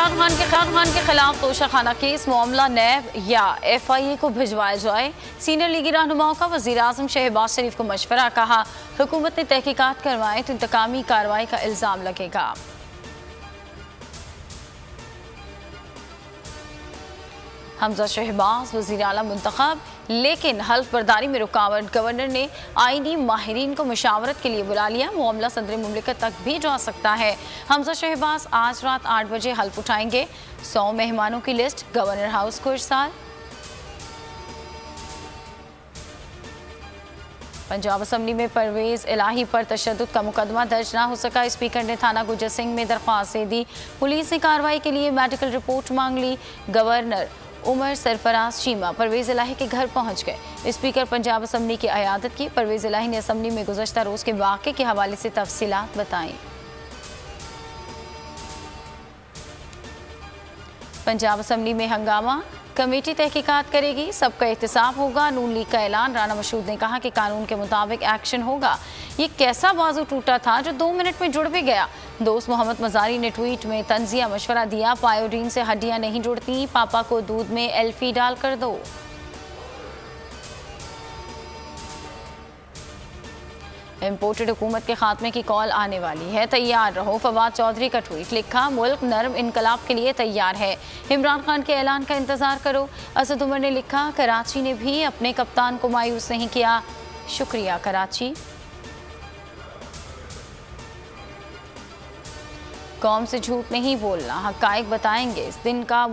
इमरान खान के खिलाफ तोशाखाना केस मामला नैब या FIA को भिजवाया जाए। सीनियर लीगी रहनुमाओं का वज़ीर-ए-आज़म शहबाज शरीफ को मशवरा, कहा हुकूमत ने तहकीकात करवाएं तो इंतकामी कार्रवाई का इल्ज़ाम लगेगा। हमजा शहबाज वज़ीर आला मुंतखब, लेकिन हल्फ बर्दारी में रुकावट। गवर्नर ने आईनी माहिरीन को मशावरत के लिए बुला लिया। मामला सदर मुमलिकत तक भी जा सकता है। हमजा शहबाज आज रात 8 बजे हल्फ उठाएंगे। 100 मेहमानों की लिस्ट गवर्नर हाउस को इरसाल। पंजाब असम्बली में परवेज इलाही पर तशद्दुद का मुकदमा दर्ज ना हो सका। स्पीकर ने थाना गुजर सिंह में दरख्वास्त दे दी। पुलिस ने कार्रवाई के लिए मेडिकल रिपोर्ट मांग ली। गवर्नर उमर सरफराज चीमा परवेज इलाही के घर पहुंच गए। स्पीकर पंजाब असम्बली की अयादत की। परवेज इलाही ने असम्बली में गुज़श्ता रोज के वाक़े के हवाले से तफसीलात बताई। पंजाब असम्बली में हंगामा, कमेटी तहकीकात करेगी, सबका एहतसाब होगा। नून लीग का ऐलान। राना मशहूद ने कहा कि कानून के मुताबिक एक्शन होगा। ये कैसा बाजू टूटा था जो 2 मिनट में जुड़ भी गया। दोस्त मोहम्मद मजारी ने ट्वीट में तंजिया मशवरा दिया। पायोडीन से हड्डियां नहीं जुड़ती, पापा को दूध में एल्फी डाल कर दो। इम्पोर्टेड हुकूमत के खात्मे की कॉल आने वाली है, तैयार रहो। फवाद चौधरी का ट्वीट। लिखा, मुल्क नर्म इनकलाब के लिए तैयार है, इमरान खान के ऐलान का इंतजार करो। असद उमर ने लिखा, कराची ने भी अपने कप्तान को मायूस नहीं किया, शुक्रिया कराची। कौम से झूठ नहीं बोलना, हकायक बताएंगे। इस दिन का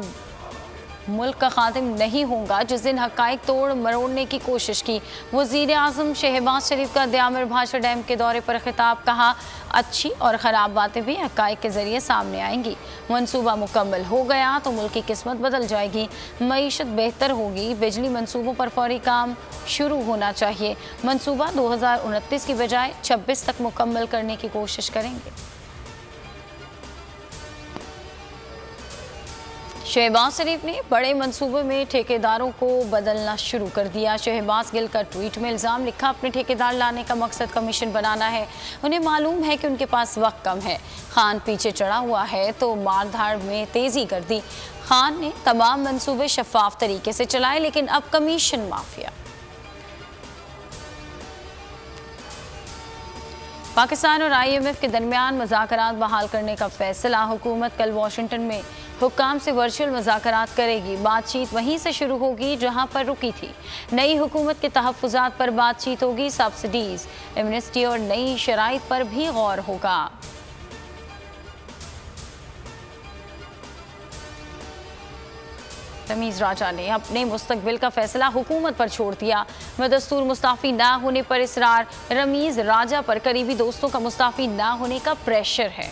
मुल्क का खातिम नहीं होगा जिस दिन हकायक तोड़ मरोड़ने की कोशिश की। वज़ीर-ए-आज़म शहबाज शरीफ का दयामिर भाषा डैम के दौरे पर खिताब। कहा, अच्छी और ख़राब बातें भी हकायक के ज़रिए सामने आएंगी। मनसूबा मुकम्मल हो गया तो मुल्क की किस्मत बदल जाएगी, मईशत बेहतर होगी। बिजली मनसूबों पर फौरी काम शुरू होना चाहिए। मनसूबा 2029 की बजाय 26 तक मुकम्मल करने की कोशिश करेंगे। शहबाज शरीफ ने बड़े मंसूबे में ठेकेदारों को बदलना शुरू कर दिया। शहबाज गिल का ट्वीट में इल्ज़ाम। लिखा, अपने ठेकेदार लाने का मकसद कमीशन बनाना है। उन्हें मालूम है कि उनके पास वक्त कम है। खान पीछे चढ़ा हुआ है तो मारधाड़ में तेज़ी कर दी। खान ने तमाम मंसूबे शफाफ तरीके से चलाए, लेकिन अब कमीशन माफिया। पाकिस्तान और IMF के दरमियान मुज़ाकरात बहाल करने का फैसला। हुकूमत कल वाशिंगटन में हुक्काम से वर्चुअल मुज़ाकरात करेगी। बातचीत वहीं से शुरू होगी जहां पर रुकी थी। नई हुकूमत के तहफ़्फ़ुज़ात पर बातचीत होगी। सब्सिडीज़, एमनेस्टी और नई शराइत पर भी गौर होगा। तमीज़ राजा ने अपने मुस्तकबिल का फैसला हुकूमत पर छोड़ दिया। दस्तूर मुस्ताफ़ी ना होने पर इसरार। रमीज़ राजा पर करीबी दोस्तों का मुस्ताफ़ी ना होने का प्रेशर है।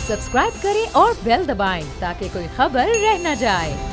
सब्सक्राइब करें और बेल दबाएं ताकि कोई खबर रह न जाए।